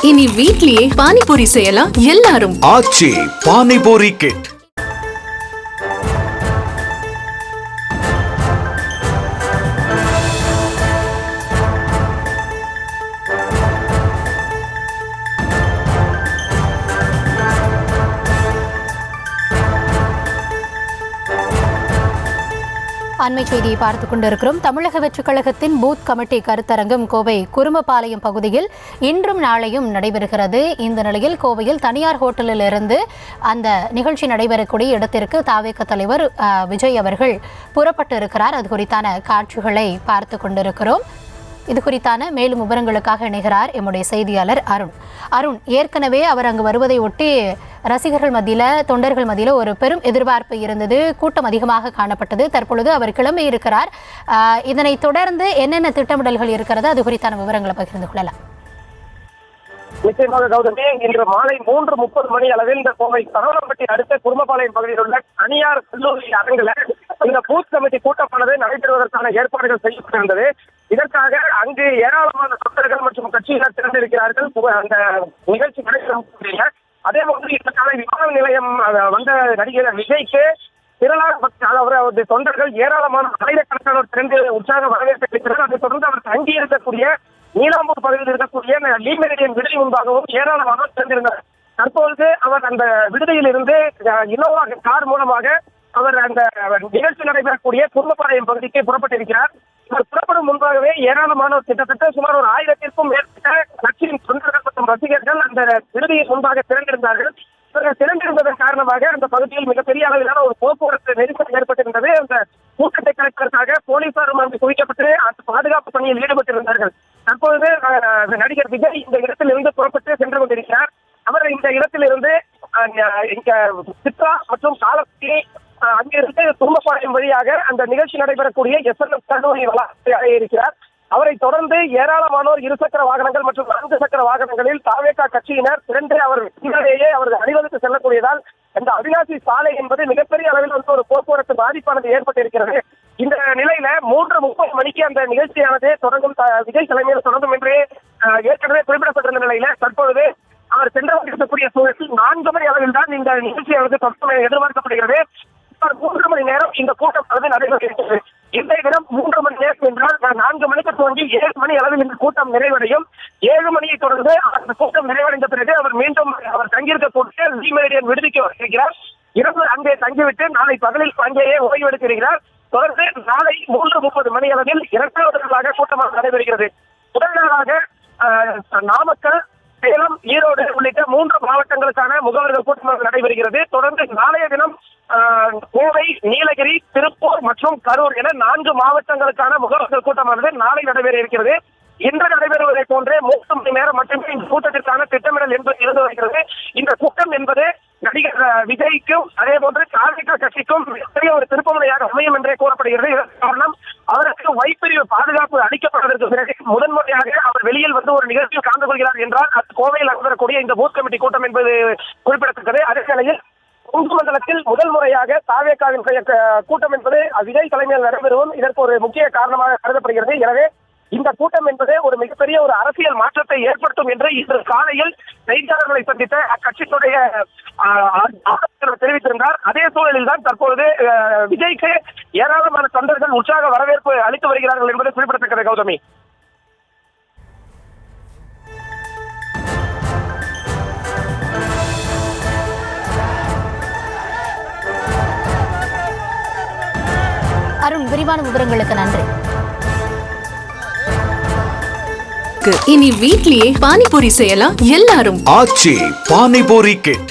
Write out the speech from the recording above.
இனி வீட்லயே பானிபூரி செய்யலாம் எல்லாரும். ஆச்சி பானிபூரி கிட். அண்மை செய்தியை பார்த்துக் கொண்டிருக்கிறோம். தமிழக வெற்றிக் கழகத்தின் பூத் கமிட்டி கருத்தரங்கம் கோவை குருமபாளையம் பகுதியில் இன்றும் நாளையும் நடைபெறுகிறது. இந்த நிலையில் கோவையில் தனியார் ஹோட்டலில் இருந்து அந்த நிகழ்ச்சி நடைபெறக்கூடிய இடத்திற்கு தாவேக தலைவர் விஜய் அவர்கள் புறப்பட்டு இருக்கிறார். அது குறித்தான காட்சிகளை பார்த்து கொண்டிருக்கிறோம். இது குறித்தான மேலும் விவரங்களுக்காக இணைகிறார் எம்முடைய செய்தியாளர் அருண். ஏற்கனவே அவர் அங்கு வருவதை ஒட்டி ரசிகர்கள் மத்தியில், தொண்டர்கள் மத்தியில் ஒரு பெரும் எதிர்பார்ப்பு இருந்தது. கூட்டம் அதிகமாக காணப்பட்டது. தற்பொழுது அவர் கிளம்பி இருக்கிறார். இதனை தொடர்ந்து என்னென்ன திட்டமிடல்கள் இருக்கிறது, அது குறித்தான விவரங்களை பகிர்ந்து கொள்ளலாம். நிச்சயமாக கௌதமி, இன்று மாலை 3:30 மணி அளவில் இந்த கோவை தரவரம்பட்டி அடுத்த குருமபாளையம் பகுதியில் உள்ள தனியார் கல்லூரி அரங்கில் இந்த பூத் கமிட்டி கூட்டமானது நடைபெறுவதற்கான ஏற்பாடுகள் செய்யப்பட்டிருந்தது. இதற்காக அங்கு ஏராளமான தொண்டர்கள் மற்றும் கட்சியினர் திரண்டிருக்கிறார்கள். அந்த நிகழ்ச்சி நடைபெறும். அதே போன்று இதற்கான விமான நிலையம் வந்த நடிகர் விஜய்க்கு அவரது தொண்டர்கள் ஏராளமான ஆயிரக்கணக்கானோர் திரண்டு உற்சாக வரவேற்பிருக்கிறார். அதைத் தொடர்ந்து அவர் தங்கி இருக்கக்கூடிய நீலாம்பூர் பகுதியில் இருக்கக்கூடிய லீமெரிடியன் விடுதி முன்பாகவும் ஏராளமாக திறந்திருந்தார். தற்பொழுது அவர் அந்த விடுதியில் இருந்து இனோவா கார் மூலமாக அவர் அந்த நிகழ்ச்சி நடைபெறக்கூடிய குருமபாளையம் பகுதிக்கு புறப்பட்டிருக்கிறார். இவர் புறப்படும் முன்பாகவே ஏராளமான கிட்டத்தட்ட சுமார் ஒரு 1000க்கும் மேற்பட்ட கட்சியின் தொண்டர்கள் மற்றும் ரசிகர்கள் அந்த விடுதியின் முன்பாக திரண்டிருந்தார்கள். இவர்கள் திரண்டிருந்ததன் காரணமாக அந்த பகுதியில் மிகப்பெரிய அளவிலான ஒரு போக்குவரத்து நெரிசல் ஏற்பட்டிருந்தது. அந்த கூட்டத்தை கலைப்பதற்காக போலீசாரும் அங்கு குவிக்கப்பட்டு அந்த பாதுகாப்பு பணியில் ஈடுபட்டிருந்தார்கள். தற்பொழுது நடிகர் விஜய் இந்த இடத்தில் இருந்து புறப்பட்டு சென்று கொண்டிருக்கிறார். அவர் இந்த இடத்திலிருந்து சித்ரா மற்றும் காலப்பட்டி அங்கிருந்து குருமபாளையம் வழியாக அந்த நிகழ்ச்சி நடைபெறக்கூடிய SNM கல்லூரி வளாகத்தை அடைய இருக்கிறார். அவரை தொடர்ந்து ஏராளமானோர் இருசக்கர வாகனங்கள் மற்றும் 4 சக்கர வாகனங்களில் தாவேகா கட்சியினர் திரண்டு அவர் பின்னாலேயே அவர்கள் அணிவகுத்து செல்லக்கூடியதால் அந்த அவிநாசி சாலை என்பது மிகப்பெரிய அளவில் வந்து ஒரு போக்குவரத்து பாதிப்பானது ஏற்பட்டிருக்கிறது. இந்த நிலையில 3:30 மணிக்கு அந்த நிகழ்ச்சியானது தொடங்கும், விஜய் தலைமையில் தொடங்கும் என்று ஏற்கனவே குறிப்பிடப்பட்டிருந்த நிலையில தற்பொழுது அவர் சென்று கொண்டிருக்கக்கூடிய சூழலில் 4 மணி அளவில் தான் இந்த நிகழ்ச்சியானது தொடங்கும் எதிர்பார்க்கப்படுகிறது. 3 மணி நேரம் இந்த கூட்டம் நடைபெறுகிறது. இன்றைய தினம் 3 மணி நேரம் என்றால் 4 மணிக்கு துவங்கி 7 மணி அளவில் இந்த கூட்டம் நிறைவடையும். 7 மணியை தொடர்ந்து அந்த கூட்டம் நிறைவடைந்த பிறகு அவர் மீண்டும் அவர் தங்கியிருக்கக்கூடிய லீமெரிடியன் விடுதிக்கு வருகிறார். இரவு அங்கே தங்கிவிட்டு நாளை பகலில் அங்கேயே ஓய்வெடுக்கிறார். தொடர்ந்து நாளை 3:30 மணி அளவில் 2வது நாளாக கூட்டமாக நடைபெறுகிறது. முதல் நாளாக நாமக்கல், சேலம், ஈரோடு உள்ளிட்ட 3 மாவட்டங்களுக்கான முகவர்கள் கூட்டமாக நடைபெறுகிறது. தொடர்ந்து நாளைய தினம் கோவை, நீலகிரி, திருப்பூர் மற்றும் கரூர் என 4 மாவட்டங்களுக்கான முகவர்கள் கூட்டமானது நாளை நடைபெற இருக்கிறது. இன்று நடைபெறுவதை போன்றே 3 மணி நேரம் மட்டுமே இந்த கூட்டத்திற்கான திட்டமிடல் என்பது இருந்து வருகிறது. இந்த கூட்டம் என்பது நடிகர் விஜய்க்கும் அதே போன்று தாவேகா கட்சிக்கும் மிகப்பெரிய ஒரு திருப்புமுனையாக அமையும் என்றே கூறப்படுகிறது. இதற்கு காரணம் அவருக்கு வைப்பிரிவு பாதுகாப்பு அளிக்கப்பட்டதற்கு பிறகு முதன்முறையாக அவர் வெளியில் வந்து ஒரு நிகழ்ச்சியில் கலந்து கொள்கிறார் என்றால் அது கோவையில் நடைபெறக்கூடிய இந்த பூத் கமிட்டி கூட்டம் என்பது குறிப்பிடத்தக்கது. அதே வேளையில் கொங்கு மண்டலத்தில் முதல் முறையாக தாவேகாவின் கூட்டம் என்பது விஜய் தலைமையில் நடைபெறும். இதற்கு ஒரு முக்கிய காரணமாக கருதப்படுகிறது. எனவே இந்த கூட்டம் என்பது ஒரு மிகப்பெரிய ஒரு அரசியல் மாற்றத்தை ஏற்படுத்தும் என்று இன்று காலையில் செய்தியாளர்களை சந்தித்த அக்கட்சியினுடைய தெரிவித்திருந்தார். அதே சூழலில் தான் தற்பொழுது விஜய்க்கு ஏராளமான தொண்டர்கள் உற்சாக வரவேற்பு அளித்து வருகிறார்கள் என்பது குறிப்பிடத்தக்கது. கௌதமி, அருண், விரிவான விவரங்களுக்கு நன்றி. இனி வீட்லயே பானிபூரி செய்யலாம் எல்லாரும். ஆச்சி பானிபூரி கிட்.